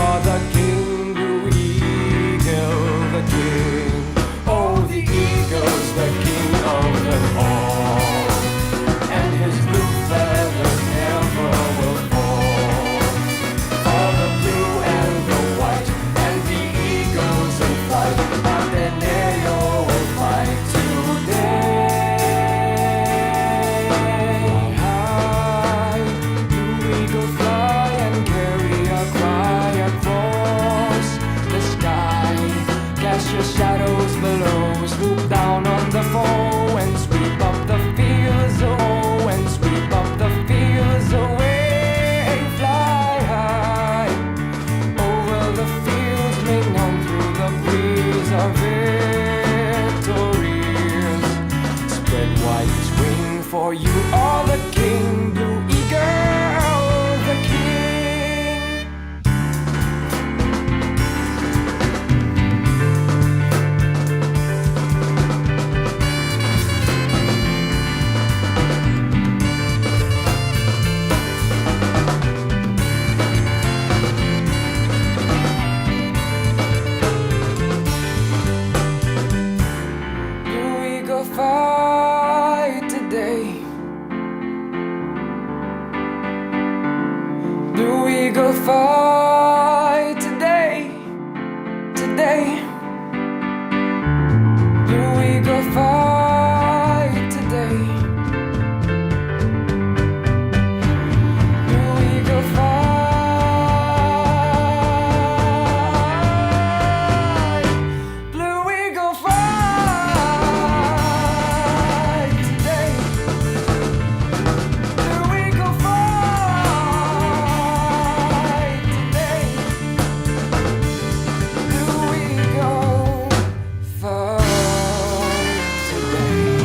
for the king, Blue Eagle, the king. Oh, the eagle's the king of them all, and his blue feathers never will fall. For the blue and the white and the eagles in flight, Ateneo will fight today. High, blue eagle fly and carry a cry across the sky. Cast your shadows below, swoop down on the foe and sweep up the fields, oh, and sweep up the fields away. Fly high over the fields, make known through the breeze of victories. Spread wide its wing, for you are the king, Blue Eagle, the king. Blue eagle fight today. Blue eagle fight today. Today. Blue eagle fight today. Blue eagle fight. Blue eagle fight today. Blue eagle fight today. Blue eagle fight today.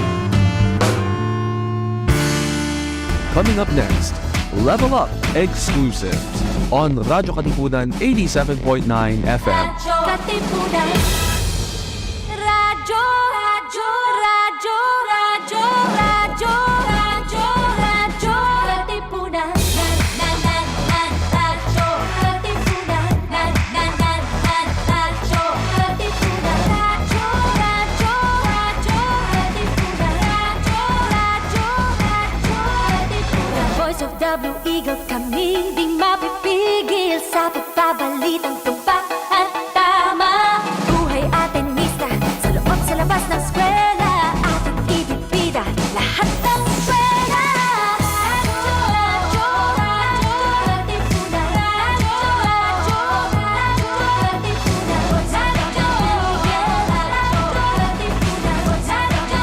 Coming up next, Level Up Exclusives on Radyo Katipunan 87.9 FM. Katipunan. Radyo, radyo, radyo, radyo, radyo, radyo, radyo, Katipunan. Radyo, Katipunan. Radyo, Katipunan. Radyo, radyo, radyo, Katipunan. Radyo, Katipunan. Voice of the Blue Eagle, kami di mapipigil sa pagbabalitang tumpak at tama. Buhay atenista, sa loob sa labas ng eskwela, ating ibibida lahat ng eskwela. Radyo, radyo, Katipunan. Radyo, radyo, radyo, Katipunan. Radyo,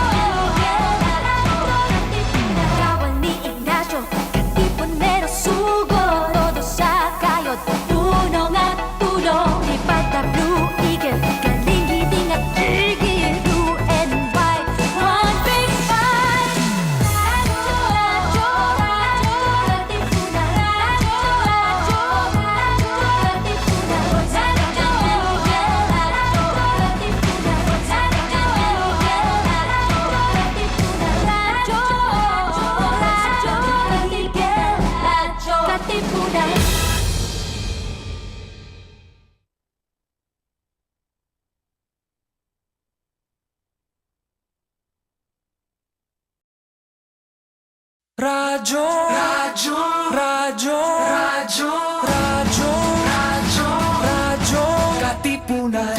Katipunan. Kawal ni Ignacio, Katipunero sugod, todo sa kayod, tulong at tulong. Lipad na Blue Eagle, galing giting at gigil, blue and white, one big fight. Radyo, radyo, radyo, Katipunan. Radyo, radyo, radyo, Katipunan. Radyo, Katipunan. Radyo, radyo, radyo, radyo, radyo, radyo, radyo, Katipunan.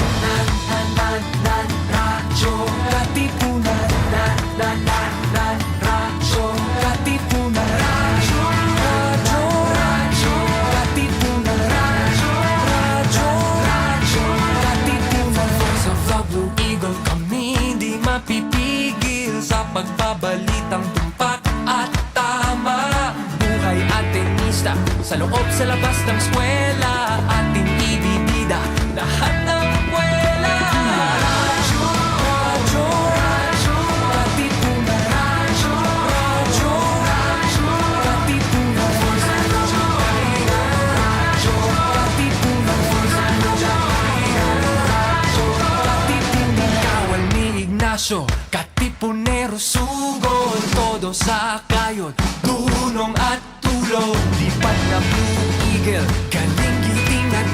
Radyo, Katipunan. Radyo, Katipunan. Radyo, radyo, radyo, Katipunan. Radyo, radyo, radyo, Katipunan. Voice of the Blue Eagle, kami di mapipigil sa pagbabalitang tumpak at tama. Buhay atenista, sa loob sa labas ng eskwela, ating ibibida lahat ng eskwela. Radyo, radyo, radyo, Katipunan. Radyo, radyo, radyo, Katipunan. Radyo, Katipunan. Radyo, Katipunan. Kawal ni Ignacio, Katipunero sugod, todo sa kayod, tulong at tulong. Lipad na Blue Eagle, galing giting at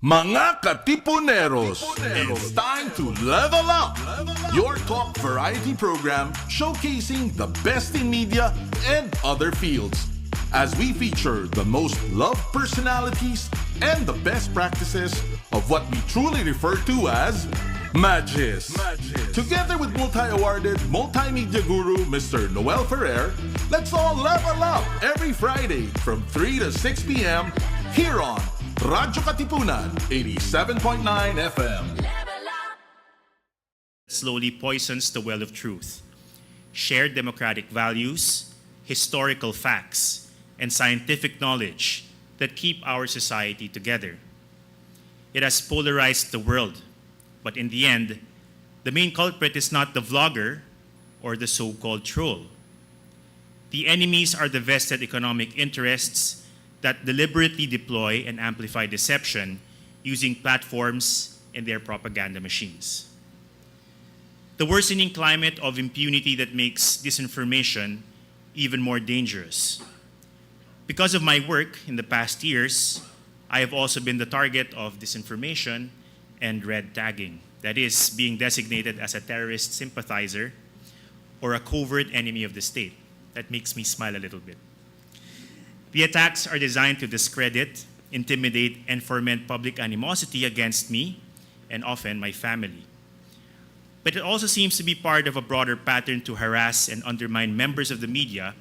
Mga Katipuneros, it's time to level up! Your talk variety program showcasing the best in media and other fields. As we feature the most loved personalities and the best practices of what we truly refer to as MindSHIFT. Together with multi-awarded multimedia guru Mr. Noel Ferrer, let's all level up every Friday from 3 to 6 p.m. here on Radyo Katipunan 87.9 FM. Slowly poisons the well of truth. Shared democratic values, historical facts, and scientific knowledge that keep our society together. It has polarized the world, but in the end, the main culprit is not the vlogger or the so-called troll. The enemies are the vested economic interests that deliberately deploy and amplify deception using platforms and their propaganda machines. The worsening climate of impunity that makes disinformation even more dangerous. Because of my work in the past years, I have also been the target of disinformation and red tagging. That is, being designated as a terrorist sympathizer or a covert enemy of the state. That makes me smile a little bit. The attacks are designed to discredit, intimidate, and foment public animosity against me and often my family. But it also seems to be part of a broader pattern to harass and undermine members of the media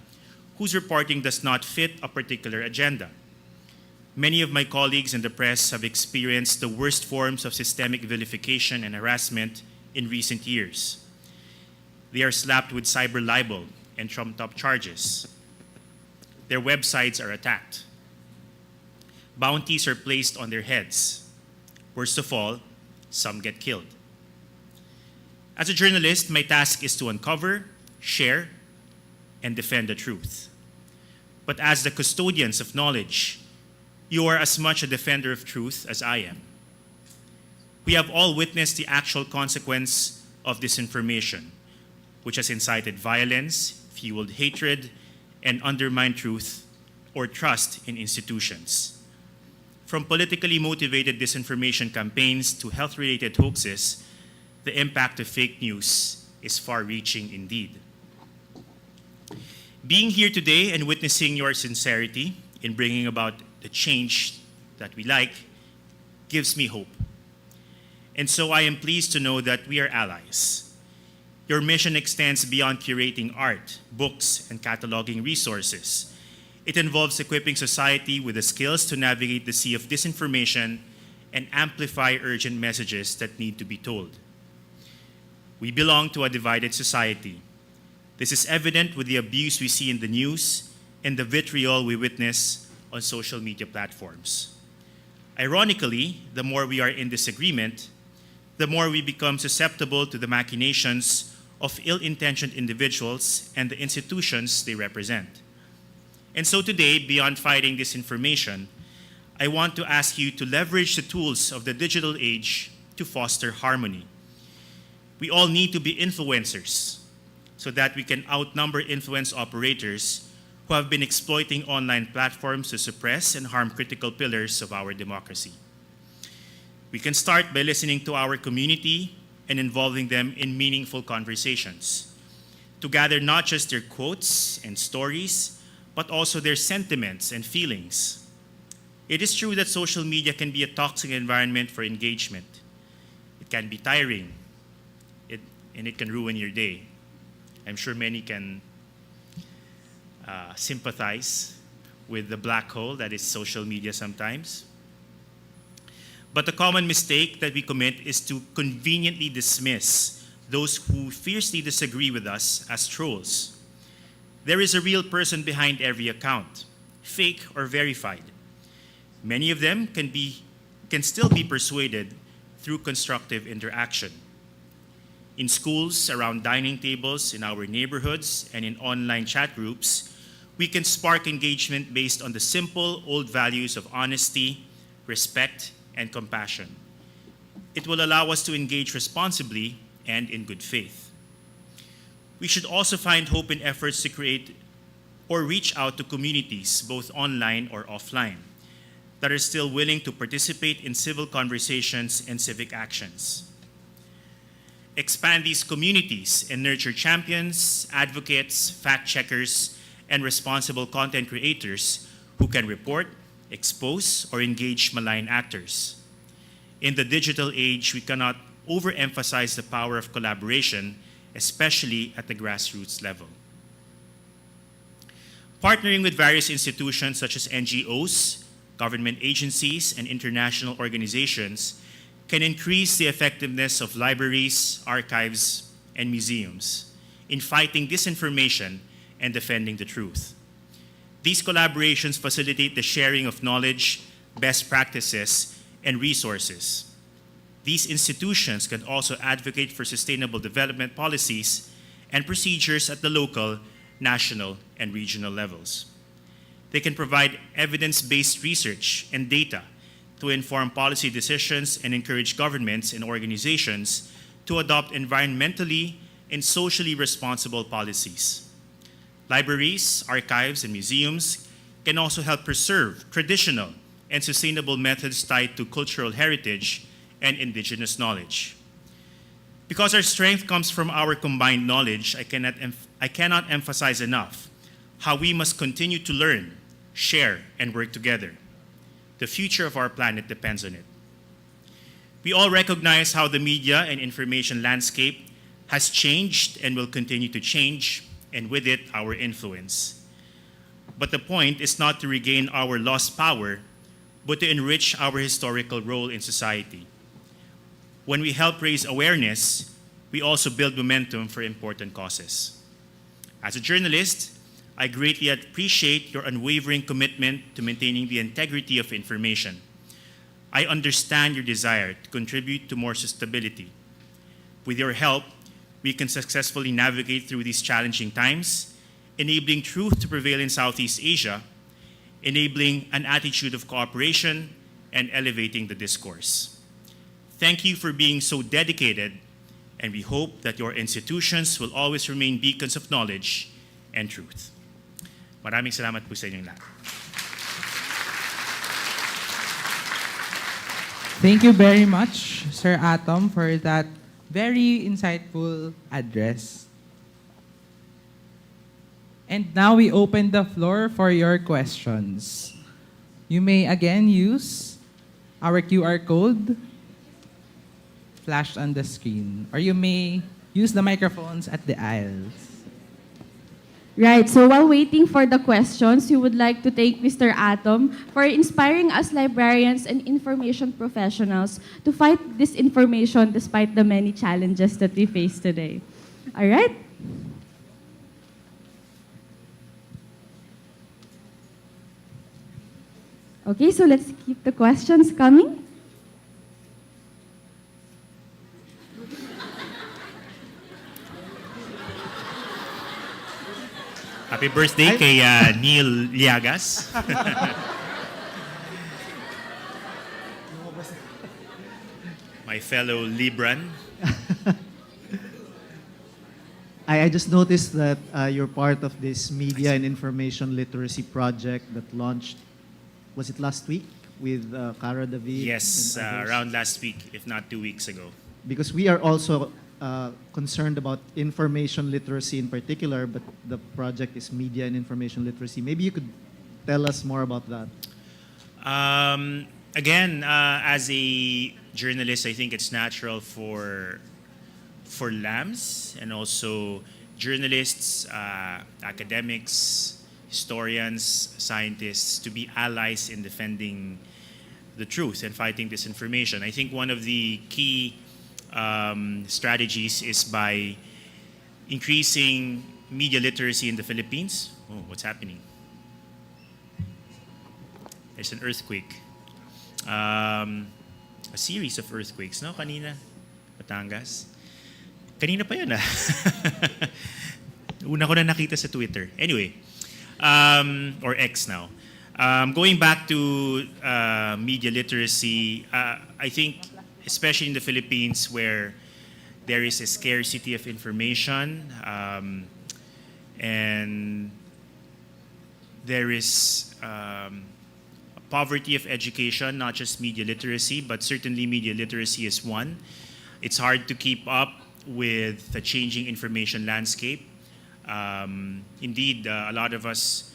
whose reporting does not fit a particular agenda. Many of my colleagues in the press have experienced the worst forms of systemic vilification and harassment in recent years. They are slapped with cyber libel and trumped-up charges. Their websites are attacked. Bounties are placed on their heads. Worst of all, some get killed. As a journalist, my task is to uncover, share, and defend the truth. But as the custodians of knowledge, you are as much a defender of truth as I am. We have all witnessed the actual consequence of disinformation, which has incited violence, fueled hatred, and undermined truth or trust in institutions. From politically motivated disinformation campaigns to health-related hoaxes, the impact of fake news is far-reaching indeed. Being here today and witnessing your sincerity in bringing about the change that we like gives me hope. And so I am pleased to know that we are allies. Your mission extends beyond curating art, books, and cataloging resources. It involves equipping society with the skills to navigate the sea of disinformation and amplify urgent messages that need to be told. We belong to a divided society. This is evident with the abuse we see in the news and the vitriol we witness on social media platforms. Ironically, the more we are in disagreement, the more we become susceptible to the machinations of ill-intentioned individuals and the institutions they represent. And so today, beyond fighting disinformation, I want to ask you to leverage the tools of the digital age to foster harmony. We all need to be influencers so that we can outnumber influence operators who have been exploiting online platforms to suppress and harm critical pillars of our democracy. We can start by listening to our community and involving them in meaningful conversations, to gather not just their quotes and stories, but also their sentiments and feelings. It is true that social media can be a toxic environment for engagement. It can be tiring, and it can ruin your day. I'm sure many can sympathize with the black hole that is social media sometimes. But the common mistake that we commit is to conveniently dismiss those who fiercely disagree with us as trolls. There is a real person behind every account, fake or verified. Many of them can still be persuaded through constructive interaction. In schools, around dining tables, in our neighborhoods, and in online chat groups, we can spark engagement based on the simple old values of honesty, respect, and compassion. It will allow us to engage responsibly and in good faith. We should also find hope in efforts to create or reach out to communities, both online or offline. that are still willing to participate in civil conversations and civic actions. Expand these communities and nurture champions, advocates, fact-checkers, and responsible content creators who can report, expose, or engage malign actors. In the digital age, we cannot overemphasize the power of collaboration, especially at the grassroots level. Partnering with various institutions such as NGOs, government agencies, and international organizations can increase the effectiveness of libraries, archives, and museums in fighting disinformation and defending the truth. These collaborations facilitate the sharing of knowledge, best practices, and resources. These institutions can also advocate for sustainable development policies and procedures at the local, national, and regional levels. They can provide evidence-based research and data to inform policy decisions and encourage governments and organizations to adopt environmentally and socially responsible policies. Libraries, archives, and museums can also help preserve traditional and sustainable methods tied to cultural heritage and indigenous knowledge. Because our strength comes from our combined knowledge, I cannot emphasize enough how we must continue to learn, share, and work together. The future of our planet depends on it. We all recognize how the media and information landscape has changed and will continue to change, and with it, our influence. But the point is not to regain our lost power, but to enrich our historical role in society. When we help raise awareness, we also build momentum for important causes. As a journalist, I greatly appreciate your unwavering commitment to maintaining the integrity of information. I understand your desire to contribute to more stability. With your help, we can successfully navigate through these challenging times, enabling truth to prevail in Southeast Asia, enabling an attitude of cooperation, and elevating the discourse. Thank you for being so dedicated, and we hope that your institutions will always remain beacons of knowledge and truth. Maraming salamat po sa inyong lahat. Thank you very much, Sir Atom, for that very insightful address. And now we open the floor for your questions. You may again use our QR code flashed on the screen, or you may use the microphones at the aisles. Right, so while waiting for the questions, we would like to thank Mr. Atom for inspiring us librarians and information professionals to fight disinformation despite the many challenges that we face today. All right? Okay, so let's keep the questions coming. Happy birthday kay Neil Liagas. My fellow Libran. I just noticed that you're part of this media and information literacy project that launched, was it last week, with Cara David? Yes, and others? around last week, if not 2 weeks ago. Because we are also concerned about information literacy in particular, but the project is media and information literacy. Maybe you could tell us more about that. Again, as a journalist, I think it's natural for LAMs and also journalists, academics, historians, scientists to be allies in defending the truth and fighting disinformation. I think one of the key strategies is by increasing media literacy in the Philippines. Oh, what's happening? There's an earthquake. A series of earthquakes, no? Kanina, Batangas. Kanina pa yun, Una ko na nakita sa Twitter. Anyway, or X now. Going back to media literacy, I think especially in the Philippines where there is a scarcity of information and there is a poverty of education, not just media literacy, but certainly media literacy is one. It's hard to keep up with the changing information landscape. Indeed, a lot of us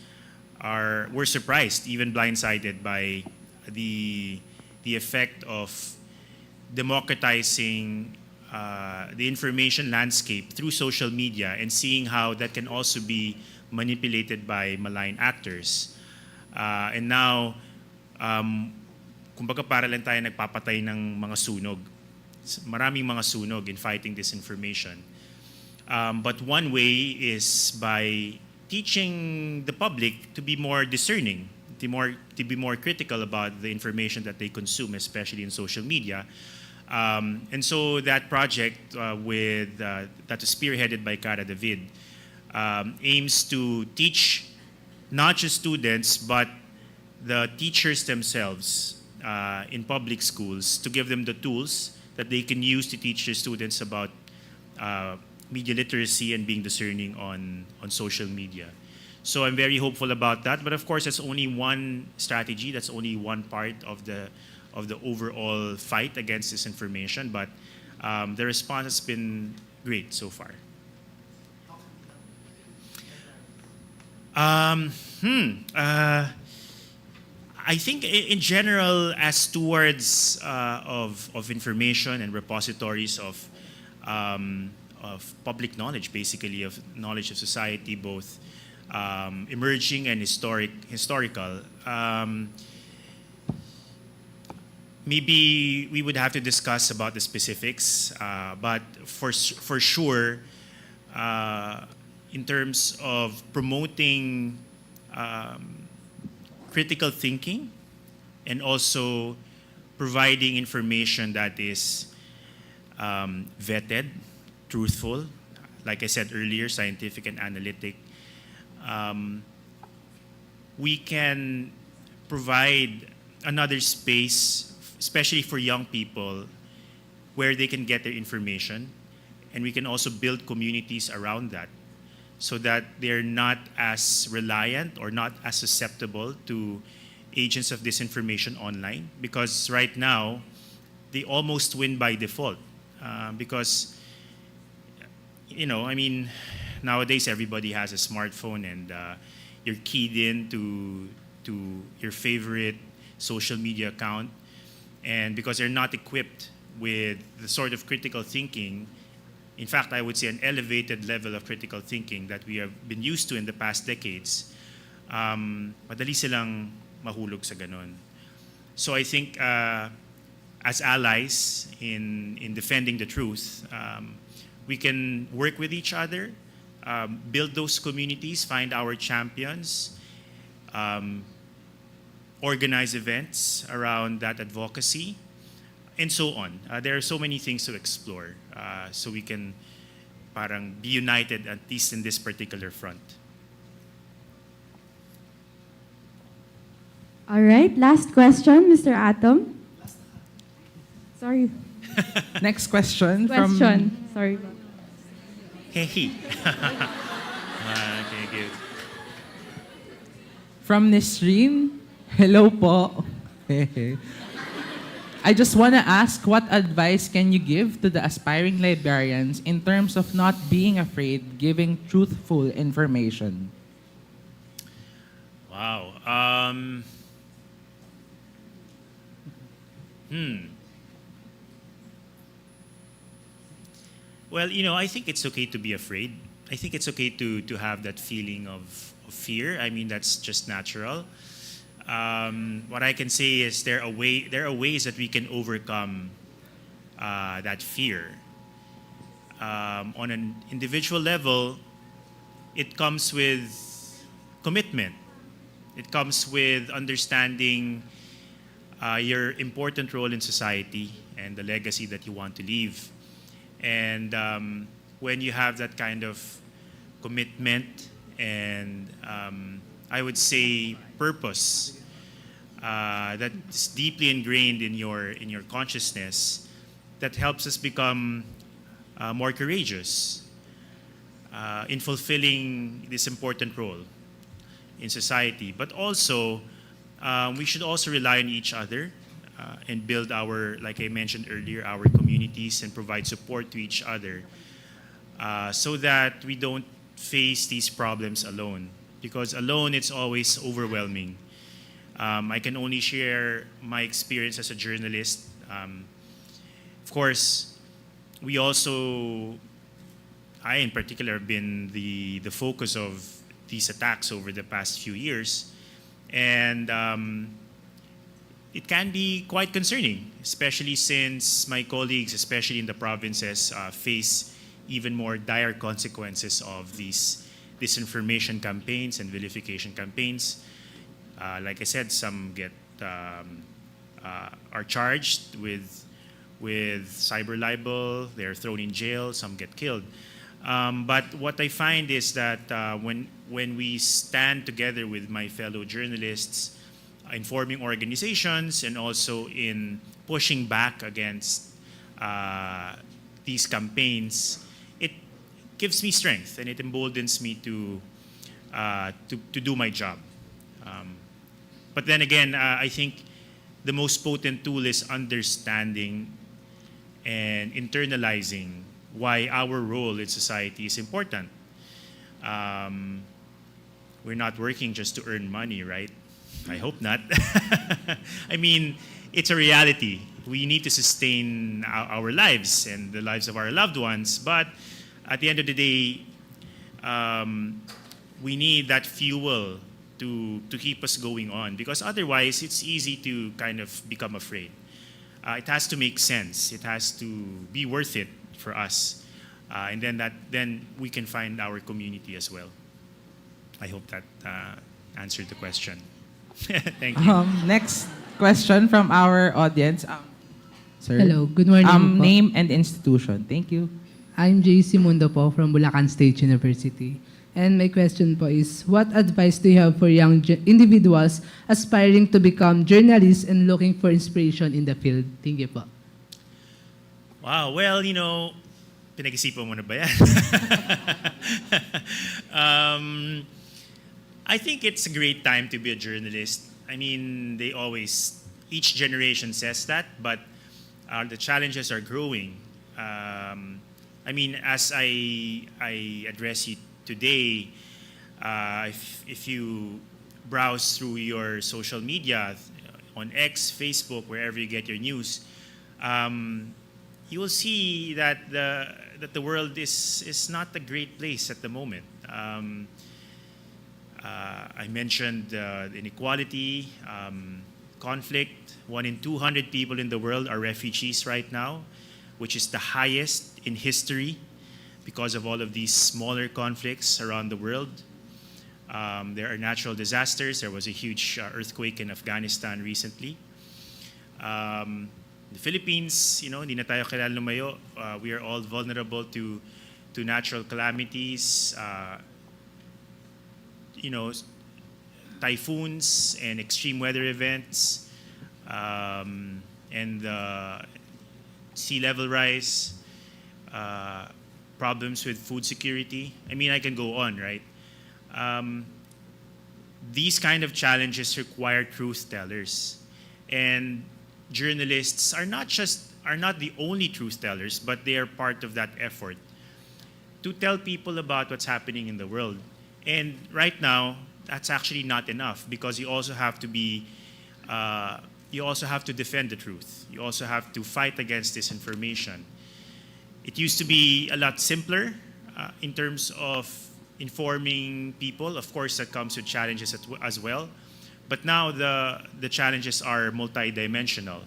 were surprised, even blindsided by the effect of democratizing the information landscape through social media and seeing how that can also be manipulated by malign actors. And now, kumbaga para lang tayo nagpapatay ng mga sunog. Maraming mga sunog in fighting disinformation. But one way is by teaching the public to be more discerning, to be more critical about the information that they consume, especially in social media. And so that project that is spearheaded by Cara David aims to teach not just students, but the teachers themselves in public schools, to give them the tools that they can use to teach their students about media literacy and being discerning on social media. So I'm very hopeful about that. But of course, that's only one strategy. That's only one part of the overall fight against disinformation. But the response has been great so far. I think in general, as stewards of information and repositories of public knowledge, basically of knowledge of society, both emerging and historical, maybe we would have to discuss about the specifics, but for sure, in terms of promoting critical thinking and also providing information that is vetted, truthful, like I said earlier, scientific and analytic, we can provide another space, especially for young people, where they can get their information, and we can also build communities around that, so that they're not as reliant or not as susceptible to agents of disinformation online. Because right now, they almost win by default. Because, nowadays everybody has a smartphone, and you're keyed in to your favorite social media account. And because they're not equipped with the sort of critical thinking, in fact, I would say an elevated level of critical thinking that we have been used to in the past decades, madali silang mahulog sa ganon. So I think as allies in defending the truth, we can work with each other, build those communities, find our champions, organize events around that advocacy, and so on. There are so many things to explore, so we can parang be united, at least in this particular front. All right, last question, Mr. Atom. Sorry. Next question. Sorry. Hey. Okay, good. From Nisreen. Hello po. I just want to ask, what advice can you give to the aspiring librarians in terms of not being afraid giving truthful information? Wow. Well, I think it's okay to be afraid. I think it's okay to have that feeling of fear. I mean, that's just natural. What I can say is there are ways that we can overcome that fear. On an individual level, it comes with commitment. It comes with understanding your important role in society and the legacy that you want to leave. And when you have that kind of commitment and I would say purpose that's deeply ingrained in your consciousness, that helps us become more courageous in fulfilling this important role in society. But also, we should also rely on each other and build our, like I mentioned earlier, our communities and provide support to each other so that we don't face these problems alone. Because alone, it's always overwhelming. I can only share my experience as a journalist. Of course, we also, I in particular, have been the focus of these attacks over the past few years. And it can be quite concerning, especially since my colleagues, especially in the provinces, face even more dire consequences of these disinformation campaigns and vilification campaigns. Like I said, some get are charged with cyber libel. They're thrown in jail. Some get killed. But what I find is that when we stand together with my fellow journalists, informing organizations, and also in pushing back against these campaigns, it gives me strength and it emboldens me to do my job. But then again, I think the most potent tool is understanding and internalizing why our role in society is important. We're not working just to earn money, right? I hope not. I mean, it's a reality. We need to sustain our lives and the lives of our loved ones. But at the end of the day, we need that fuel to keep us going on, because otherwise it's easy to kind of become afraid. It has to make sense. It has to be worth it for us. And then we can find our community as well. I hope that answered the question. Thank you. Next question from our audience. Sir. Hello, good morning po. Name and institution. Thank you. I'm JC Mundo po from Bulacan State University. And my question po is, what advice do you have for young individuals aspiring to become journalists and looking for inspiration in the field? Thank you po. Wow, well, pinag-isipan mo na ba yan? I think it's a great time to be a journalist. I mean, each generation says that, but the challenges are growing. I mean, as I address you today, if you browse through your social media, on X, Facebook, wherever you get your news, you will see that the world is not a great place at the moment. I mentioned inequality, conflict. 1 in 200 people in the world are refugees right now, which is the highest in history because of all of these smaller conflicts around the world. There are natural disasters. There was a huge earthquake in Afghanistan recently. The Philippines, hindi na tayo kailangan lumayo. We are all vulnerable to natural calamities, typhoons and extreme weather events, and sea level rise, problems with food security. I mean, I can go on, right? These kind of challenges require truth tellers, and journalists are not the only truth tellers, but they are part of that effort to tell people about what's happening in the world. And right now, that's actually not enough, because you also have to defend the truth. You also have to fight against disinformation. It used to be a lot simpler in terms of informing people. Of course, that comes with challenges as well. But now the challenges are multidimensional.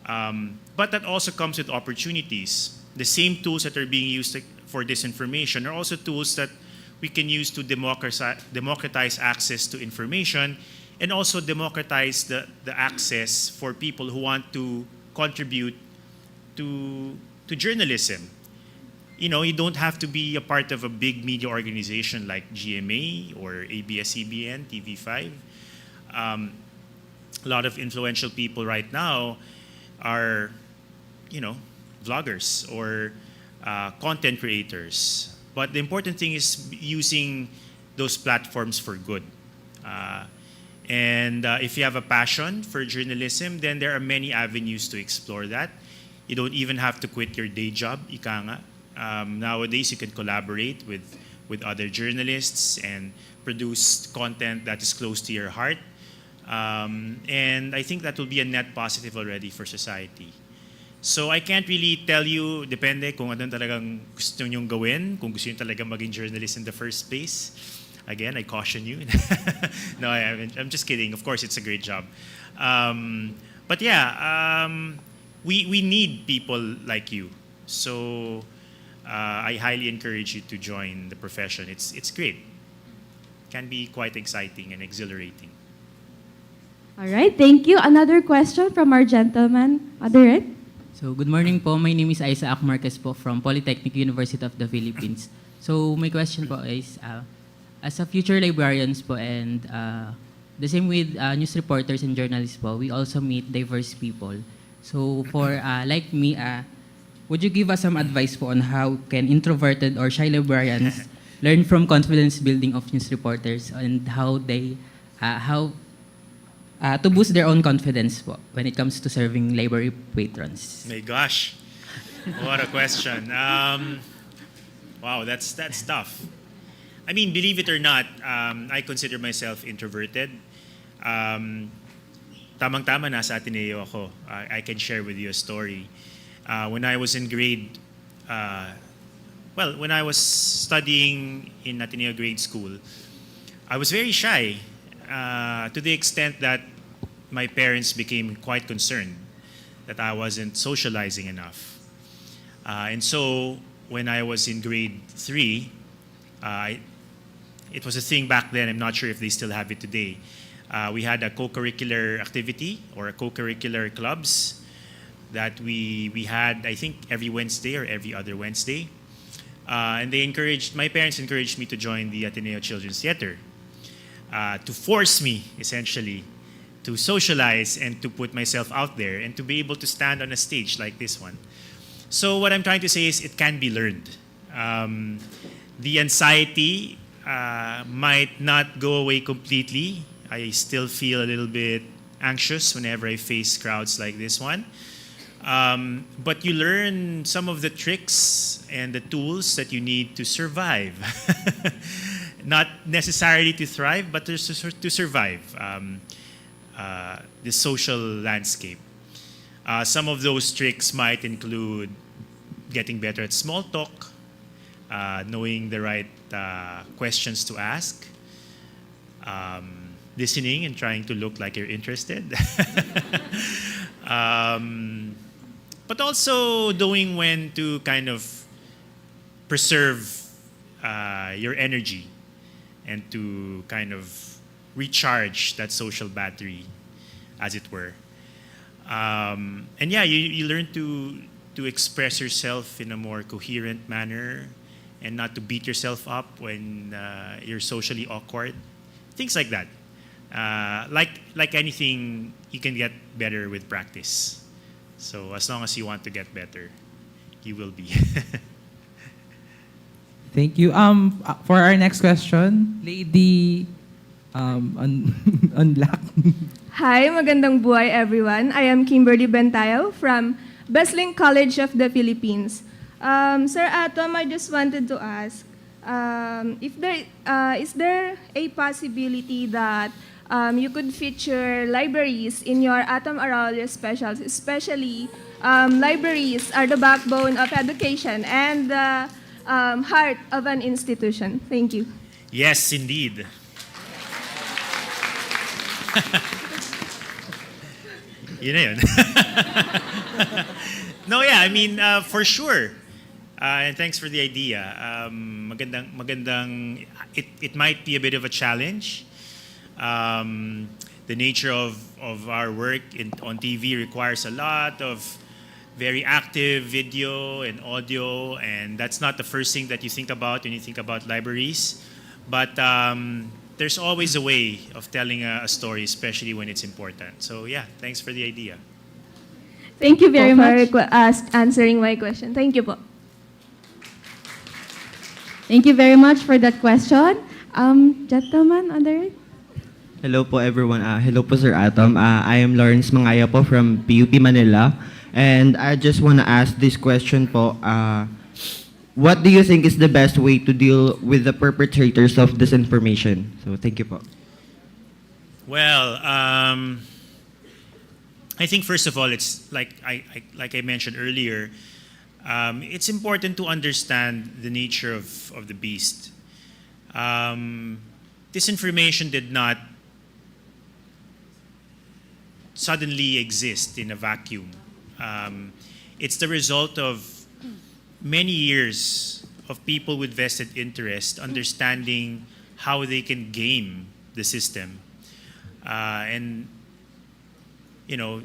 But that also comes with opportunities. The same tools that are being used for disinformation are also tools that we can use to democratize access to information, and also democratize the access for people who want to contribute to journalism. You don't have to be a part of a big media organization like GMA or ABS-CBN, TV5. A lot of influential people right now are, vloggers or content creators. But the important thing is using those platforms for good. And if you have a passion for journalism, then there are many avenues to explore that. You don't even have to quit your day job, ika nga. Nowadays, you can collaborate with other journalists and produce content that is close to your heart. And I think that will be a net positive already for society. So I can't really tell you, depende kung anong talagang gusto nyong gawin, kung gusto nyo talagang maging journalist in the first place. Again, I caution you. No, I'm just kidding. Of course, it's a great job. But yeah, we need people like you. So I highly encourage you to join the profession. It's great. Can be quite exciting and exhilarating. All right, thank you. Another question from our gentleman. Other end? So, good morning po. My name is Isaac Marquez po from Polytechnic University of the Philippines. So, my question po is, as a future librarians po and the same with news reporters and journalists po, we also meet diverse people. So, for like me, would you give us some advice po on how can introverted or shy librarians learn from confidence building of news reporters and how they, to boost their own confidence po when it comes to serving library patrons? My gosh, what a question. Wow, that's tough. I mean, believe it or not, I consider myself introverted. Tamang-tama nasa Ateneo ako. I can share with you a story. When I was in when I was studying in Ateneo grade school, I was very shy to the extent that my parents became quite concerned that I wasn't socializing enough. And so when I was in grade 3, it was a thing back then, I'm not sure if they still have it today. We had a co-curricular activity or a co-curricular clubs that we had, I think, every Wednesday or every other Wednesday. And my parents encouraged me to join the Ateneo Children's Theater to force me, essentially, to socialize and to put myself out there and to be able to stand on a stage like this one. So what I'm trying to say is it can be learned. The anxiety might not go away completely. I still feel a little bit anxious whenever I face crowds like this one. But you learn some of the tricks and the tools that you need to survive. Not necessarily to thrive, but to survive the social landscape. Some of those tricks might include getting better at small talk, knowing the right questions to ask, listening and trying to look like you're interested. But also knowing when to kind of preserve your energy and to kind of recharge that social battery, as it were. And yeah, you learn to express yourself in a more coherent manner and not to beat yourself up when you're socially awkward. Things like that. Like anything, you can get better with practice. So as long as you want to get better, you will be. Thank you. For our next question, lady on black. Hi, magandang buhay everyone. I am Kimberly Bentayo from Beslink College of the Philippines. Sir Atom, I just wanted to ask, is there a possibility that you could feature libraries in your Atom Araullo specials, especially libraries are the backbone of education and the heart of an institution. Thank you. Yes, indeed. Yun na yun. No, yeah, I mean, for sure. And thanks for the idea. Magandang, it might be a bit of a challenge. The nature of our work on TV requires a lot of very active video and audio, and that's not the first thing that you think about when you think about libraries. But there's always a way of telling a story, especially when it's important. So yeah, thanks for the idea. Thank you very much for answering my question. Thank you po. Thank you very much for that question. Gentleman on the right. Hello po everyone. Hello po Sir Atom. I am Lawrence Mangaya po from PUP Manila. And I just want to ask this question po. What do you think is the best way to deal with the perpetrators of disinformation? So thank you po. Well, I think first of all, it's like I mentioned earlier, it's important to understand the nature of the beast. Disinformation did not suddenly exist in a vacuum. It's the result of many years of people with vested interest understanding how they can game the system. And, you know,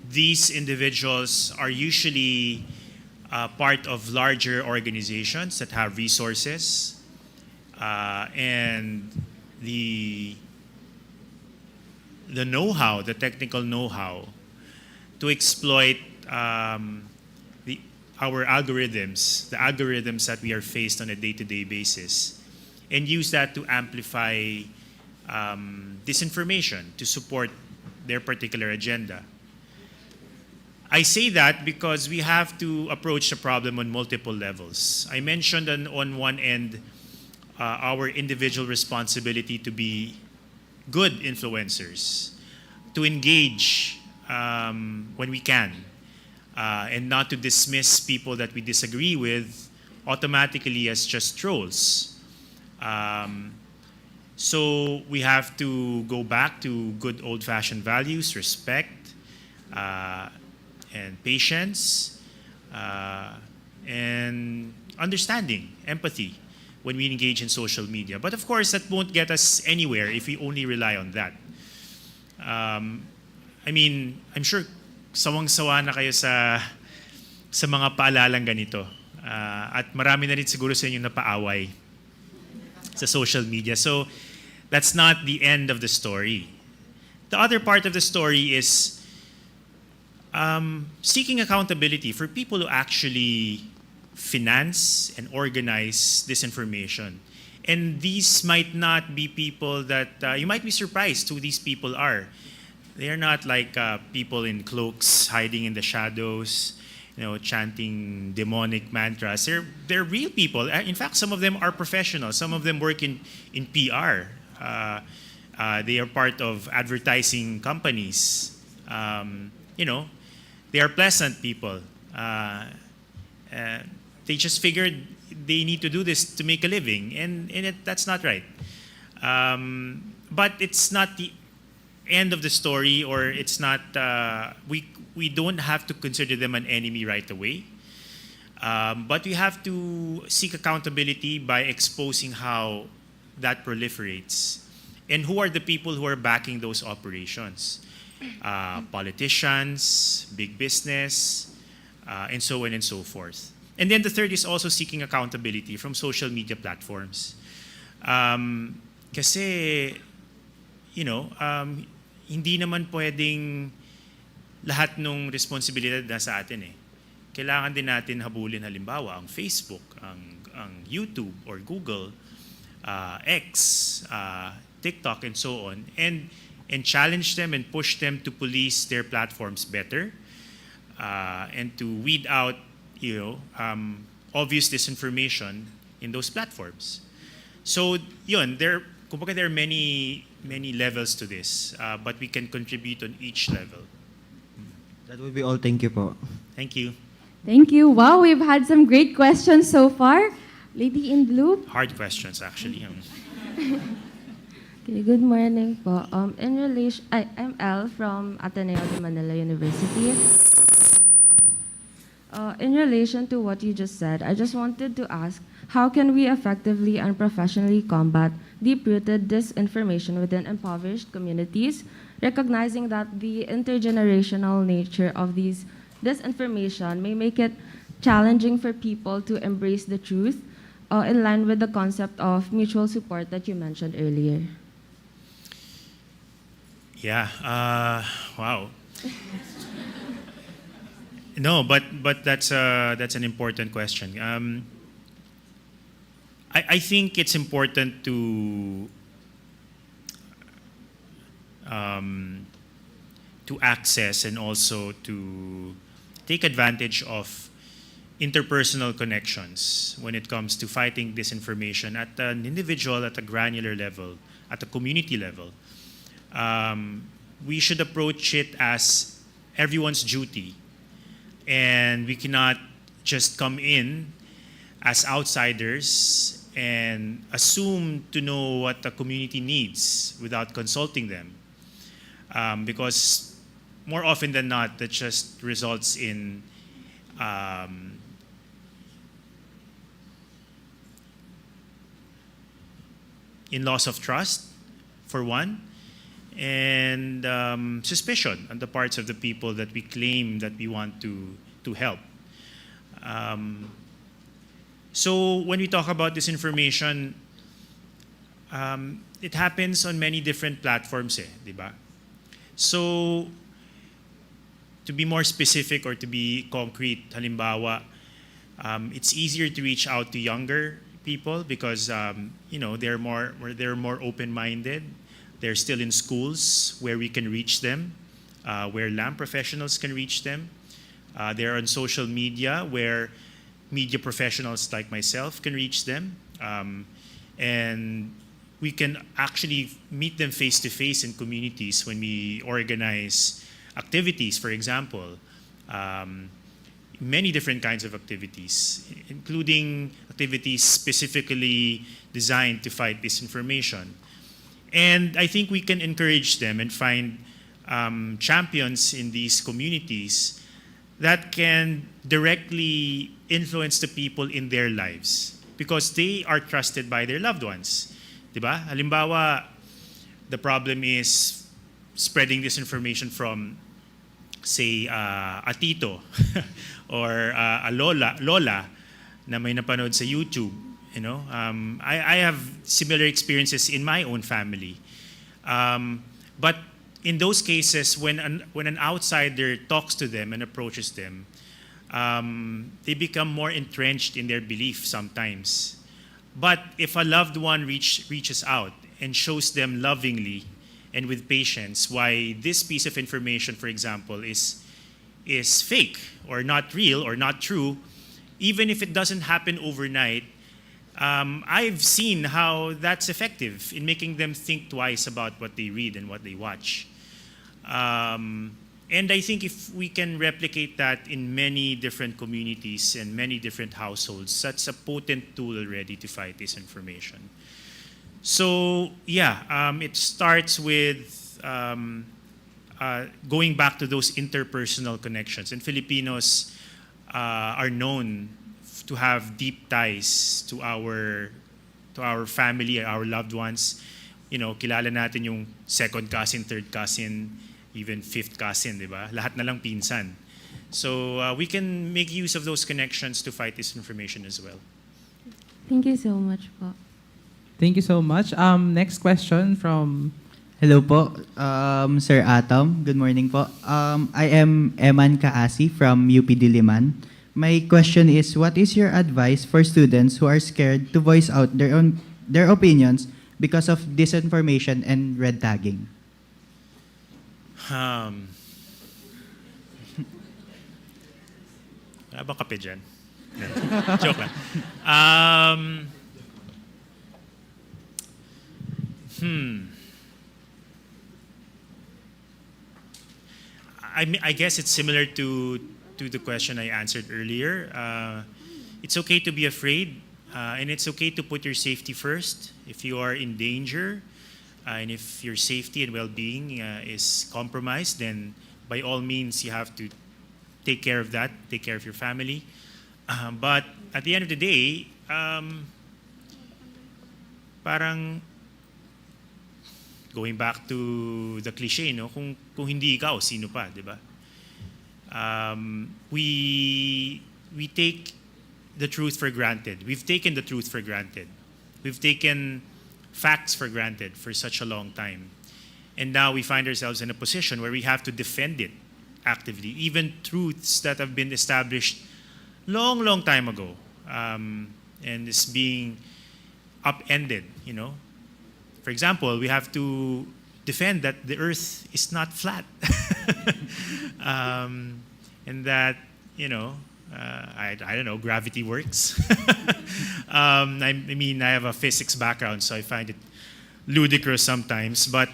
these individuals are usually part of larger organizations that have resources and the know-how, the technical know-how to exploit our algorithms, the algorithms that we are faced on a day-to-day basis, and use that to amplify disinformation to support their particular agenda. I say that because we have to approach the problem on multiple levels. I mentioned on one end our individual responsibility to be good influencers, to engage when we can, and not to dismiss people that we disagree with automatically as just trolls. So we have to go back to good old-fashioned values, respect, and patience, and understanding, empathy when we engage in social media. But of course, that won't get us anywhere if we only rely on that. I mean, I'm sure sawang-sawa na kayo sa mga paalalang ganito. At marami na rin siguro sa inyo napaaway sa social media. So that's not the end of the story. The other part of the story is seeking accountability for people who actually finance and organize this information. And these might not be people that you might be surprised who these people are. They are not like people in cloaks hiding in the shadows, chanting demonic mantras. They're real people. In fact, some of them are professionals. Some of them work in PR. They are part of advertising companies. They are pleasant people. They just figured they need to do this to make a living, and that's not right. But it's not the end of the story, or it's not. We don't have to consider them an enemy right away. But we have to seek accountability by exposing how that proliferates, and who are the people who are backing those operations. Politicians, big business, and so on and so forth. And then the third is also seeking accountability from social media platforms. Kasi, hindi naman pwedeng lahat ng responsibilidad nasa atin eh. Kailangan din natin habulin halimbawa ang Facebook, ang YouTube or Google, X, TikTok, and so on, and challenge them and push them to police their platforms better, and to weed out obvious disinformation in those platforms. So yun, there are many levels to this, but we can contribute on each level. That would be all. Thank you po. Thank you. Thank you. Wow, we've had some great questions so far. Lady in blue. Hard questions, actually. Okay, good morning po. I'm Elle from Ateneo de Manila University. In relation to what you just said, I just wanted to ask, how can we effectively and professionally combat deep-rooted disinformation within impoverished communities, recognizing that the intergenerational nature of this information may make it challenging for people to embrace the truth, in line with the concept of mutual support that you mentioned earlier? Yeah. Wow. No, but that's an important question. I think it's important to to access and also to take advantage of interpersonal connections when it comes to fighting disinformation at an individual, at a granular level, at a community level. We should approach it as everyone's duty, and we cannot just come in as outsiders and assume to know what the community needs without consulting them. Because more often than not, that just results in loss of trust, for one, and suspicion on the parts of the people that we claim that we want to help. So when we talk about disinformation, it happens on many different platforms, di ba? So to be more specific or to be concrete, halimbawa, it's easier to reach out to younger people because they're more open-minded. They're still in schools where we can reach them, where LAM professionals can reach them. They're on social media where media professionals like myself can reach them. And we can actually meet them face-to-face in communities when we organize activities, for example. Many different kinds of activities, including activities specifically designed to fight disinformation. And I think we can encourage them and find champions in these communities that can directly influence the people in their lives because they are trusted by their loved ones. Diba? Halimbawa, the problem is spreading disinformation from, say, a tito or a lola na may napanood sa YouTube. I have similar experiences in my own family. But in those cases, when an outsider talks to them and approaches them, they become more entrenched in their belief sometimes. But if a loved one reaches out and shows them lovingly and with patience why this piece of information, for example, is fake or not real or not true, even if it doesn't happen overnight, I've seen how that's effective in making them think twice about what they read and what they watch. And I think if we can replicate that in many different communities and many different households, that's a potent tool already to fight disinformation. So yeah, it starts with going back to those interpersonal connections. And Filipinos are known to have deep ties to our family, our loved ones. Kilala natin yung second cousin, third cousin, even fifth cousin, di ba? Lahat na lang pinsan. So we can make use of those connections to fight disinformation as well. Thank you so much po. Thank you so much. Next question from... Hello po, Sir Atom. Good morning po. I am Eman Kaasi from UP Diliman. My question is, what is your advice for students who are scared to voice out their opinions because of disinformation and red tagging? Wala bang kape dyan? Joke lang. I guess it's similar to the question I answered earlier. It's okay to be afraid, and it's okay to put your safety first. If you are in danger, and if your safety and well-being is compromised, then by all means you have to take care of that, take care of your family. But at the end of the day, parang going back to the cliche, no? Kung hindi ikaw, sino pa, di ba? We take the truth for granted. We've taken the truth for granted. We've taken facts for granted for such a long time. And now we find ourselves in a position where we have to defend it actively, even truths that have been established long time ago, and is being upended, For example, we have to defend that the Earth is not flat, and that I don't know, gravity works. I mean, I have a physics background, so I find it ludicrous sometimes, but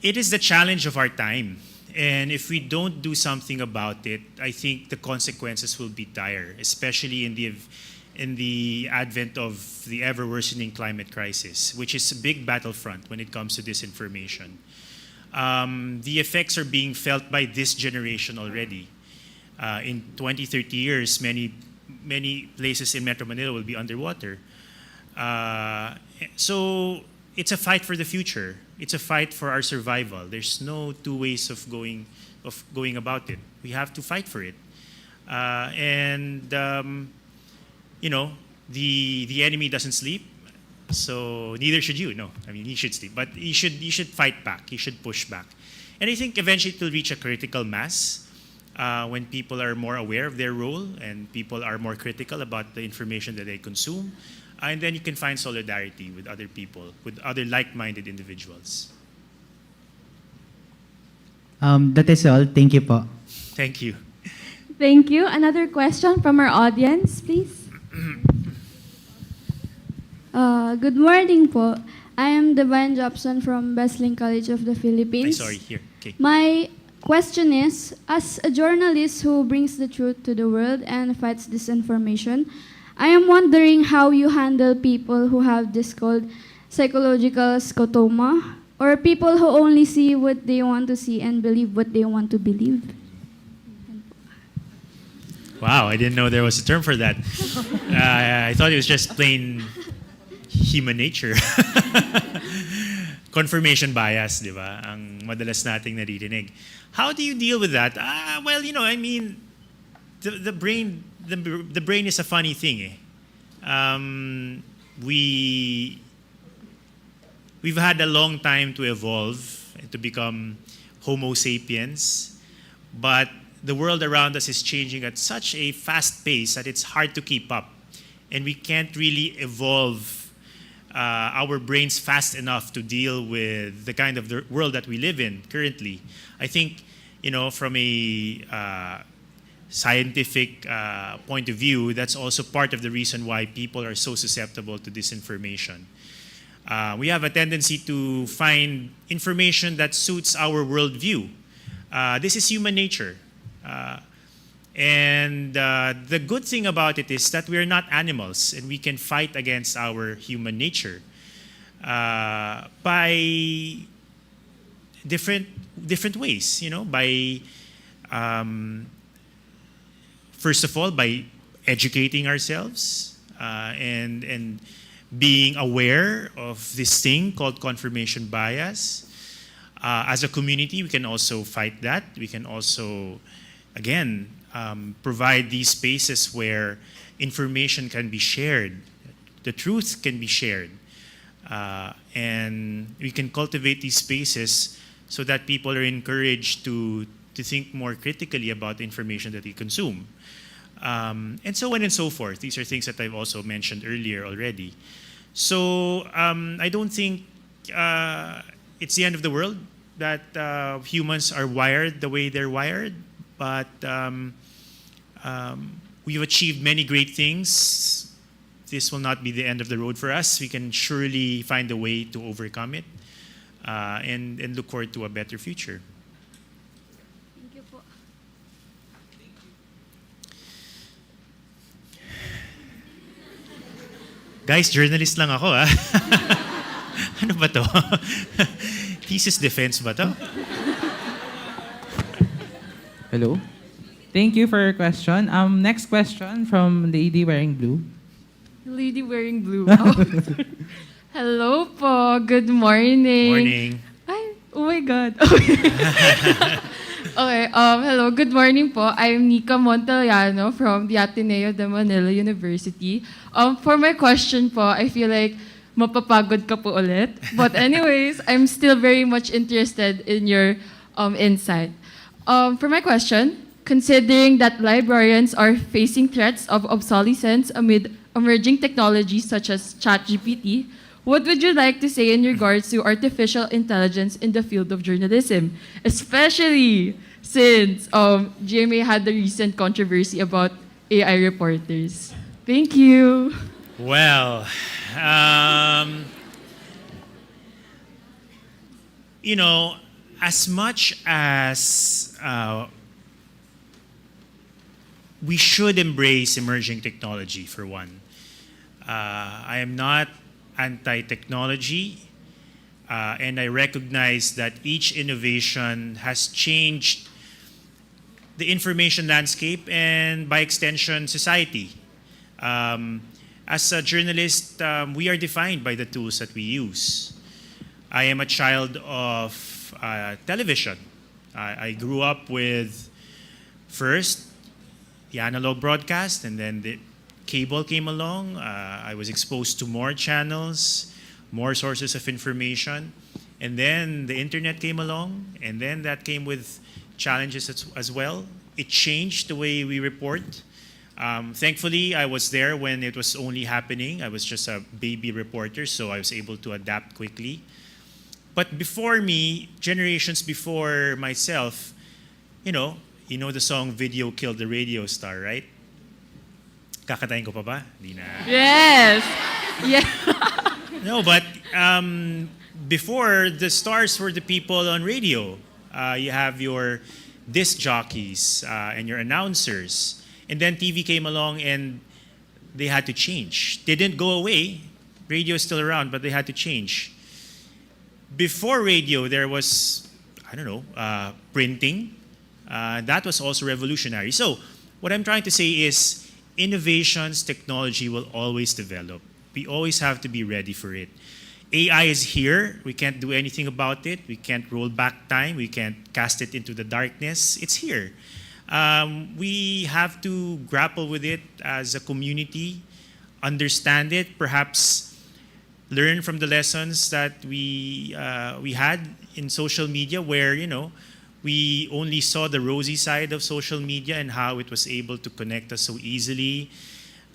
it is the challenge of our time. And if we don't do something about it, I think the consequences will be dire, especially in the advent of the ever-worsening climate crisis, which is a big battlefront when it comes to disinformation. The effects are being felt by this generation already. In 20, 30 years, many places in Metro Manila will be underwater. So it's a fight for the future. It's a fight for our survival. There's no two ways of going about it. We have to fight for it. The enemy doesn't sleep, so neither should you. No, I mean, he should sleep, but you should fight back. You should push back, and I think eventually it will reach a critical mass when people are more aware of their role and people are more critical about the information that they consume. And then you can find solidarity with other people, with other like-minded individuals. That is all. Thank you po. Thank you. Thank you. Another question from our audience, please. Good morning po. I am Divine Jobson from Besling College of the Philippines. Sorry, here. Okay. My question is, as a journalist who brings the truth to the world and fights disinformation, I am wondering how you handle people who have this called psychological scotoma, or people who only see what they want to see and believe what they want to believe. Wow, I didn't know there was a term for that. I thought it was just plain human nature. Confirmation bias, di ba? Ang madalas nating naririnig. How do you deal with that? Well, I mean, the brain is a funny thing. We've had a long time to evolve and to become Homo sapiens, but the world around us is changing at such a fast pace that it's hard to keep up, and we can't really evolve our brains fast enough to deal with the kind of the world that we live in currently. I think, from a scientific point of view, that's also part of the reason why people are so susceptible to disinformation. We have a tendency to find information that suits our worldview. This is human nature. The good thing about it is that we are not animals, and we can fight against our human nature by different ways. By first of all, by educating ourselves and being aware of this thing called confirmation bias. As a community, we can also fight that. We can also, again, provide these spaces where information can be shared, the truth can be shared, and we can cultivate these spaces so that people are encouraged to think more critically about the information that they consume. And so on and so forth. These are things that I've also mentioned earlier already. So I don't think it's the end of the world that humans are wired the way they're wired, but we've achieved many great things. This will not be the end of the road for us. We can surely find a way to overcome it and look forward to a better future. Thank you po. Guys, journalist lang ako, ah. Ano ba to? Thesis defense ba to? Hello. Thank you for your question. Next question from lady wearing blue. Lady wearing blue. Oh. Hello po. Good morning. Morning. Ay, oh my God. Okay, hello, good morning po. I'm Nika Montellano from the Ateneo de Manila University. For my question po, I feel like mapapagod ka po ulit. But anyways, I'm still very much interested in your insight. For my question, considering that librarians are facing threats of obsolescence amid emerging technologies such as ChatGPT, what would you like to say in regards to artificial intelligence in the field of journalism, especially since GMA had the recent controversy about AI reporters? Thank you. Well, you know, as much as we should embrace emerging technology, for one, I am not anti-technology, and I recognize that each innovation has changed the information landscape and, by extension, society. As a journalist, we are defined by the tools that we use. I am a child of television. I grew up with first the analog broadcast, and then the cable came along. I was exposed to more channels, more sources of information, and then the internet came along, and then that came with challenges as well. It changed the way we report. Thankfully, I was there when it was only happening. I was just a baby reporter, so I was able to adapt quickly. But before me, generations before myself, you know the song "Video Killed the Radio Star," right? Kakatayin ko pa ba? Di na. Yes. Yeah. No, but before, the stars were the people on radio. You have your disc jockeys and your announcers. And then TV came along and they had to change. They didn't go away. Radio is still around, but they had to change. Before radio, there was, printing. That was also revolutionary. So what I'm trying to say is innovations, technology will always develop. We always have to be ready for it. AI is here. We can't do anything about it. We can't roll back time. We can't cast it into the darkness. It's here. We have to grapple with it as a community, understand it, perhaps learn from the lessons that we had in social media, where we only saw the rosy side of social media and how it was able to connect us so easily.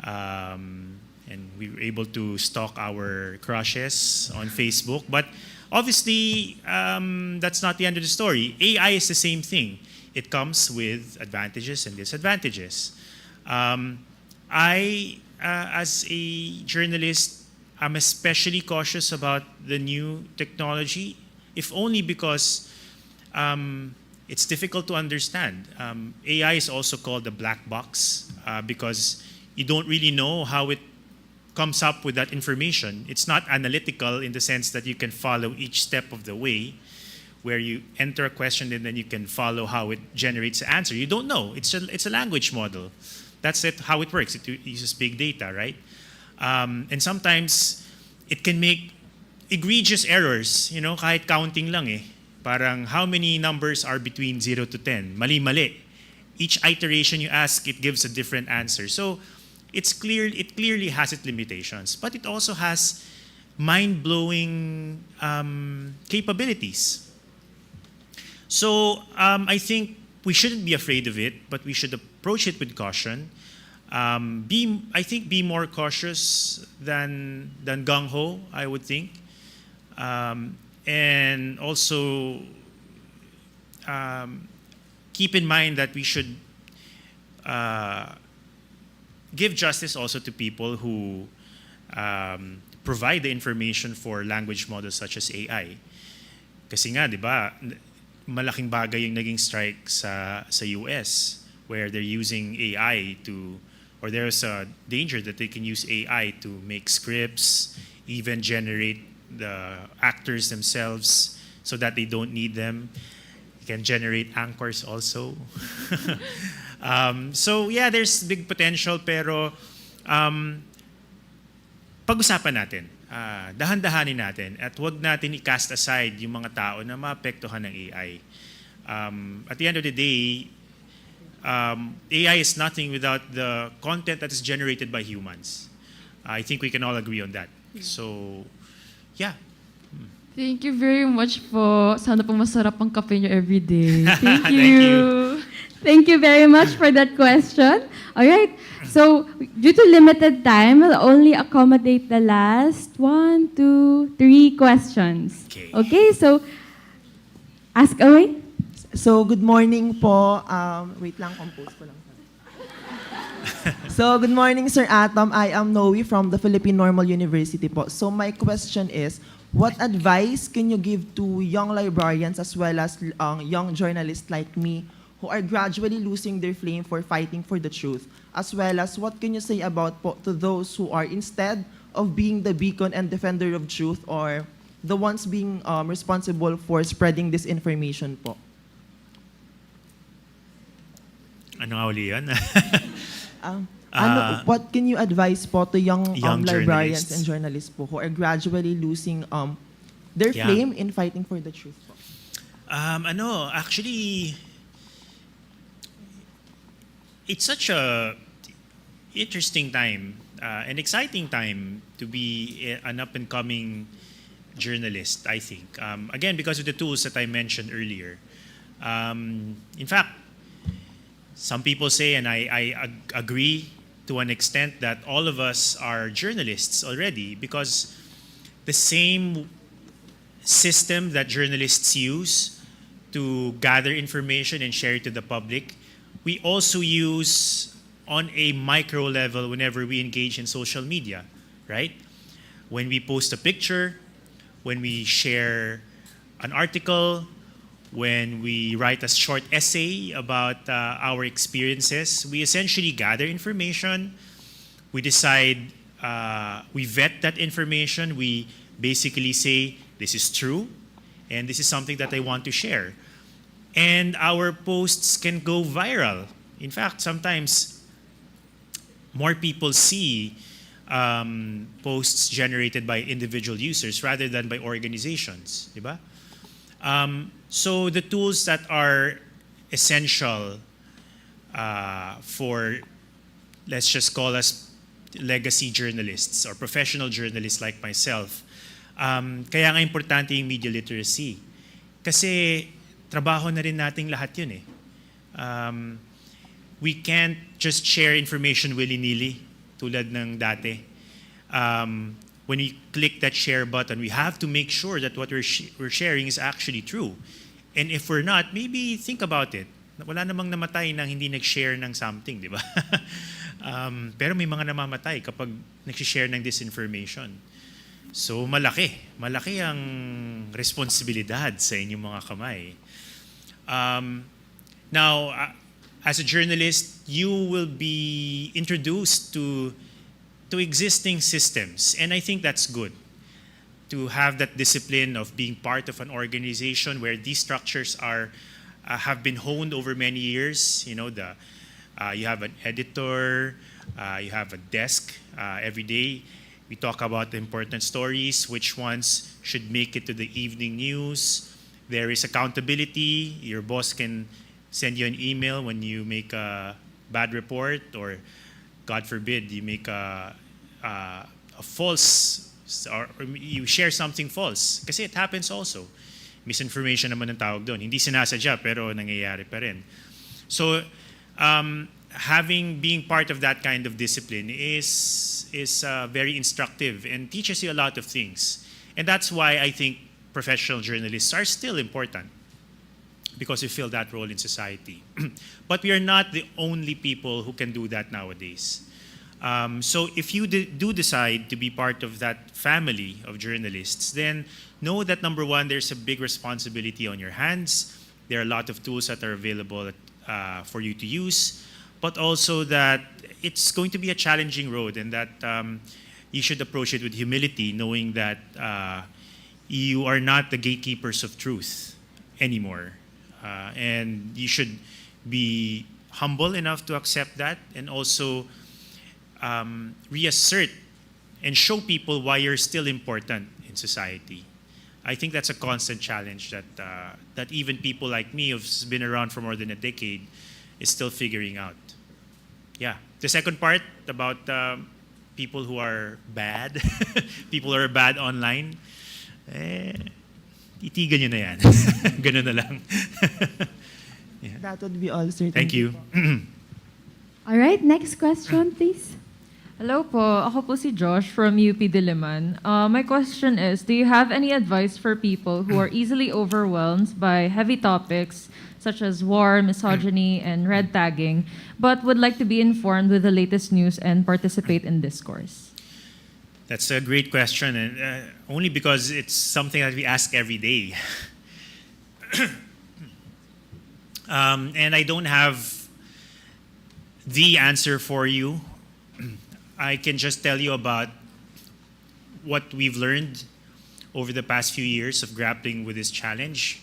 And we were able to stalk our crushes on Facebook. But obviously, that's not the end of the story. AI is the same thing. It comes with advantages and disadvantages. I, as a journalist, I'm especially cautious about the new technology, if only because it's difficult to understand. AI is also called the black box because you don't really know how it comes up with that information. It's not analytical in the sense that you can follow each step of the way, where you enter a question and then you can follow how it generates the answer. You don't know. It's a language model. That's how it works. It uses big data, right? And sometimes it can make egregious errors, kahit counting lang eh. Parang how many numbers are between 0 to 10? Mali-mali. Each iteration you ask, it gives a different answer. So it clearly has its limitations, but it also has mind-blowing capabilities. So I think we shouldn't be afraid of it, but we should approach it with caution. Be more cautious than gung-ho, I would think. And also keep in mind that we should give justice also to people who provide the information for language models such as AI. Kasi nga, di ba, malaking bagay yung naging strike sa US, where they're using AI or there's a danger that they can use AI to make scripts, even generate the actors themselves so that they don't need them. You can generate anchors also. So yeah, there's big potential, pero pag-usapan natin, dahan-dahanin natin, at wag natin i-cast aside yung mga tao na maapektuhan ng AI. At the end of the day, AI is nothing without the content that is generated by humans. I think we can all agree on that. So, yeah. Thank you very much po. Sana po masarap ang kape niyo every day. Thank you. Thank you. Thank you very much for that question. All right. So, due to limited time, we'll only accommodate the last 1, 2, 3 questions. Okay, so ask away. So, good morning po. Wait lang, compose ko lang. So, good morning, Sir Atom. I am Noe from the Philippine Normal University po. So, my question is, what advice can you give to young librarians as well as young journalists like me who are gradually losing their flame for fighting for the truth? As well as, what can you say about po to those who are instead of being the beacon and defender of truth or the ones being responsible for spreading disinformation po? Ano nga uli yan? What can you advise po to young librarians journalists. and journalists po who are gradually losing their flame in fighting for the truth po? Actually, it's such a interesting time, an exciting time to be an up-and-coming journalist, I think. Again, because of the tools that I mentioned earlier. In fact, some people say, and I agree to an extent, that all of us are journalists already because the same system that journalists use to gather information and share it to the public, we also use on a micro level whenever we engage in social media, right? When we post a picture, when we share an article, when we write a short essay about our experiences, we essentially gather information, we decide, we vet that information, we basically say, this is true, and this is something that I want to share. And our posts can go viral. In fact, sometimes more people see posts generated by individual users rather than by organizations, diba? So the tools that are essential for, let's just call us legacy journalists or professional journalists like myself, kaya nga importante yung media literacy. Kasi trabaho na rin nating lahat yun eh. We can't just share information willy-nilly tulad ng dati. When we click that share button, we have to make sure that what we're sharing is actually true. And if we're not, maybe think about it. Wala namang namatay nang hindi nag-share ng something, di ba? Pero may mga namamatay kapag nag-share ng disinformation. So malaki ang responsibilidad sa inyong mga kamay. Now, as a journalist, you will be introduced to existing systems, and I think that's good to have that discipline of being part of an organization where these structures are have been honed over many years. You know, you have an editor, you have a desk. Every day we talk about the important stories, which ones should make it to the evening news. There is accountability. Your boss can send you an email when you make a bad report, or God forbid, you make a false, or you share something false. Kasi it happens also. Misinformation naman ang tawag doon. Hindi sinasadya, pero nangyayari pa rin. So, being part of that kind of discipline is very instructive and teaches you a lot of things. And that's why I think professional journalists are still important, because we fill that role in society. But we are not the only people who can do that nowadays. So if you do decide to be part of that family of journalists, then know that number one, there's a big responsibility on your hands. There are a lot of tools that are available for you to use, but also that it's going to be a challenging road, and that you should approach it with humility, knowing that you are not the gatekeepers of truth anymore. And you should be humble enough to accept that, and also reassert and show people why you're still important in society. I think that's a constant challenge that even people like me, who's been around for more than a decade, is still figuring out. Yeah. The second part about people who are bad, people who are bad online, itigan nyo na yan. Ganun na lang. Yeah. That would be all, sir. Thank you. Alright, next question, please. Hello po, ako po si Josh from UP Diliman. My question is, do you have any advice for people who are easily overwhelmed by heavy topics such as war, misogyny, and red tagging, but would like to be informed with the latest news and participate in discourse? That's a great question, and only because it's something that we ask every day. And I don't have the answer for you. I can just tell you about what we've learned over the past few years of grappling with this challenge.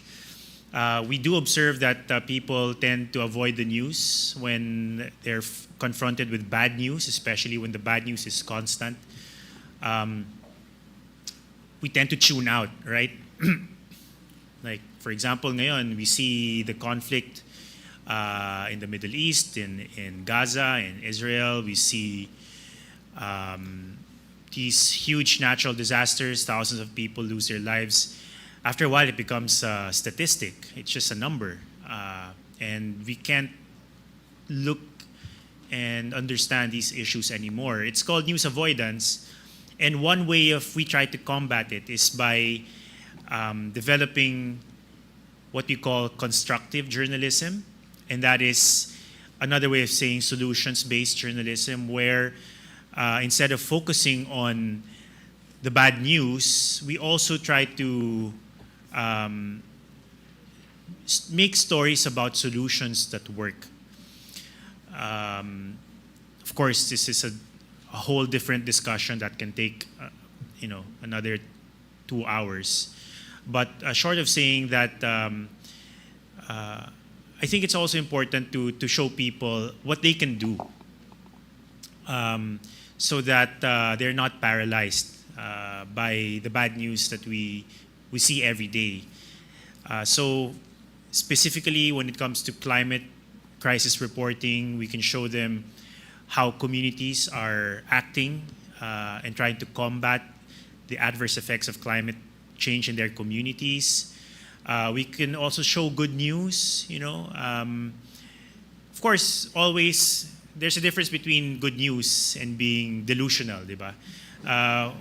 We do observe that people tend to avoid the news when they're confronted with bad news, especially when the bad news is constant. We tend to tune out, right? Like, for example, ngayon, we see the conflict in the Middle East, in Gaza, in Israel. We see these huge natural disasters, thousands of people lose their lives. After a while, it becomes a statistic. It's just a number. And we can't look and understand these issues anymore. It's called news avoidance. And one way we try to combat it is by developing what we call constructive journalism. And that is another way of saying solutions-based journalism, where instead of focusing on the bad news, we also try to make stories about solutions that work. Of course, this is a whole different discussion that can take another 2 hours. But short of saying that, I think it's also important to show people what they can do, so that they're not paralyzed by the bad news that we see every day. So specifically when it comes to climate crisis reporting, we can show them how communities are acting and trying to combat the adverse effects of climate change in their communities. We can also show good news, Of course, always there's a difference between good news and being delusional, diba?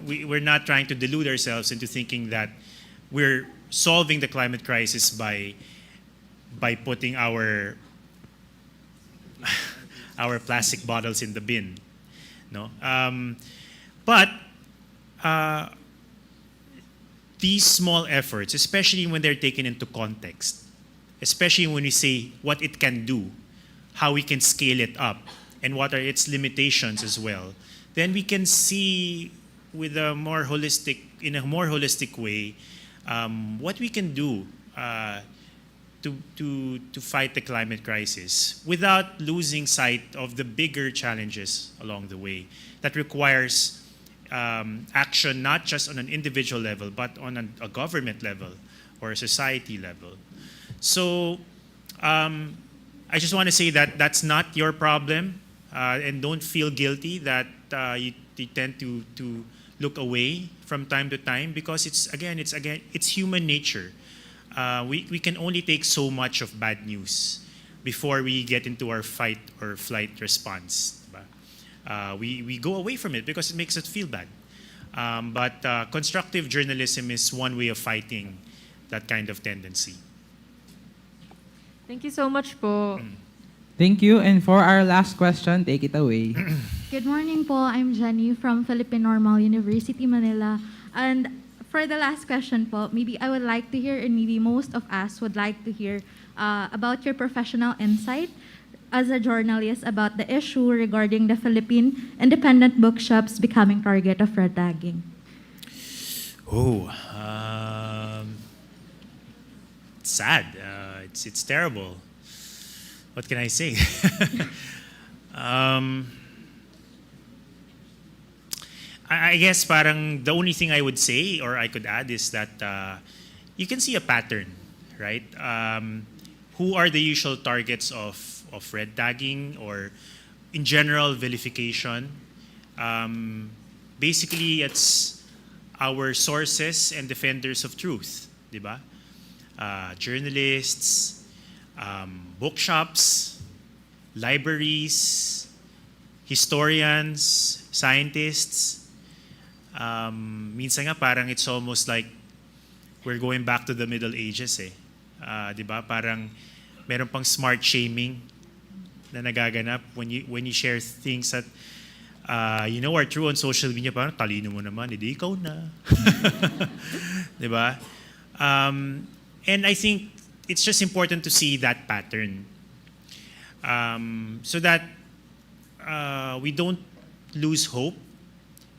We're not trying to delude ourselves into thinking that we're solving the climate crisis by putting our plastic bottles in the bin, no? But these small efforts, especially when they're taken into context, especially when we say what it can do, how we can scale it up, and what are its limitations as well, then we can see in a more holistic way what we can do to fight the climate crisis without losing sight of the bigger challenges along the way that requires action not just on an individual level but on a government level or a society level. So I just want to say that that's not your problem, and don't feel guilty that you tend to look away from time to time, because it's human nature. We can only take so much of bad news before we get into our fight or flight response. We go away from it because it makes us feel bad. But constructive journalism is one way of fighting that kind of tendency. Thank you so much po. Thank you. And for our last question, take it away. Good morning po. I'm Jenny from Philippine Normal University, Manila. And for the last question po, maybe I would like to hear, and maybe most of us would like to hear about your professional insight as a journalist about the issue regarding the Philippine independent bookshops becoming target of red tagging. It's sad. It's terrible. What can I say? I guess parang the only thing I would say or I could add is that you can see a pattern, right? Who are the usual targets of red tagging or in general vilification? Basically, it's our sources and defenders of truth, di ba? Journalists, bookshops, libraries, historians, scientists. Minsan nga parang it's almost like we're going back to the Middle Ages eh. 'Di ba? Parang meron pang smart shaming na nagaganap when you share things that you know are true on social media. Parang talino mo naman, hindi ikaw na. 'Di ba? And I think it's just important to see that pattern. So that we don't lose hope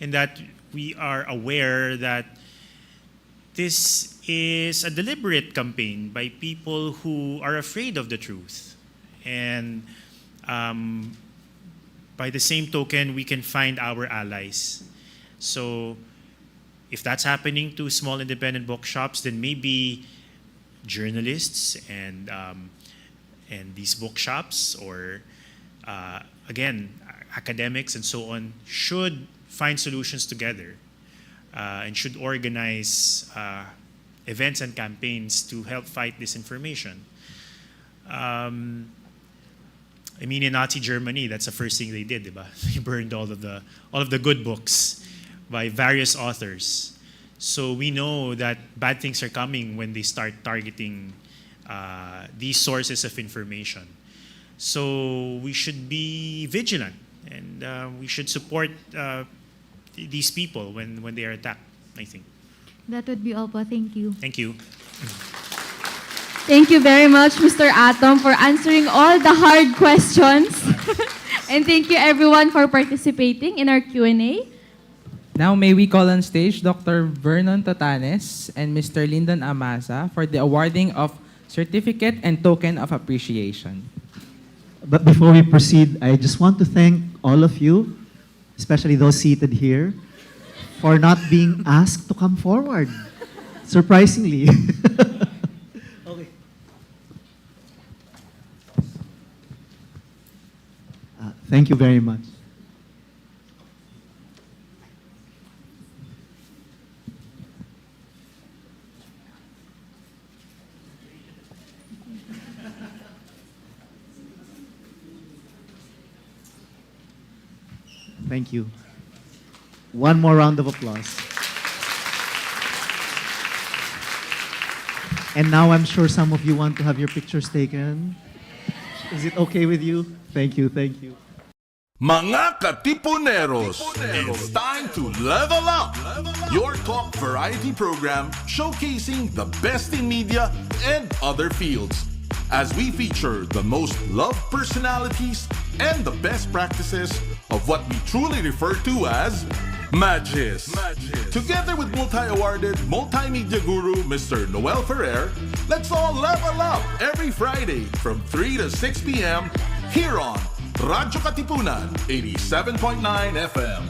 and that we are aware that this is a deliberate campaign by people who are afraid of the truth. And by the same token, we can find our allies. So if that's happening to small independent bookshops, then maybe journalists and these bookshops or again, academics and so on should find solutions together and should organize events and campaigns to help fight disinformation. I mean, in Nazi Germany, that's the first thing they did, diba? They burned all of the good books by various authors. So we know that bad things are coming when they start targeting these sources of information. So we should be vigilant and we should support these people when they are attacked, I think. That would be all po. Thank you. Thank you. Thank you very much, Mr. Atom, for answering all the hard questions. And thank you everyone for participating in our Q&A. Now may we call on stage Dr. Vernon Totanes and Mr. Lyndon Amasa for the awarding of certificate and token of appreciation. But before we proceed, I just want to thank all of you, especially those seated here, for not being asked to come forward, surprisingly. Okay. Thank you very much. Thank you. One more round of applause. And now I'm sure some of you want to have your pictures taken. Is it okay with you? Thank you, thank you. Mga Katipuneros, it's time to level up! Your top variety program showcasing the best in media and other fields. As we feature the most loved personalities and the best practices of what we truly refer to as MindSHIFT. Together with multi-awarded multimedia guru Mr. Noel Ferrer, let's all level up every Friday from 3 to 6 p.m. here on Radyo Katipunan 87.9 FM.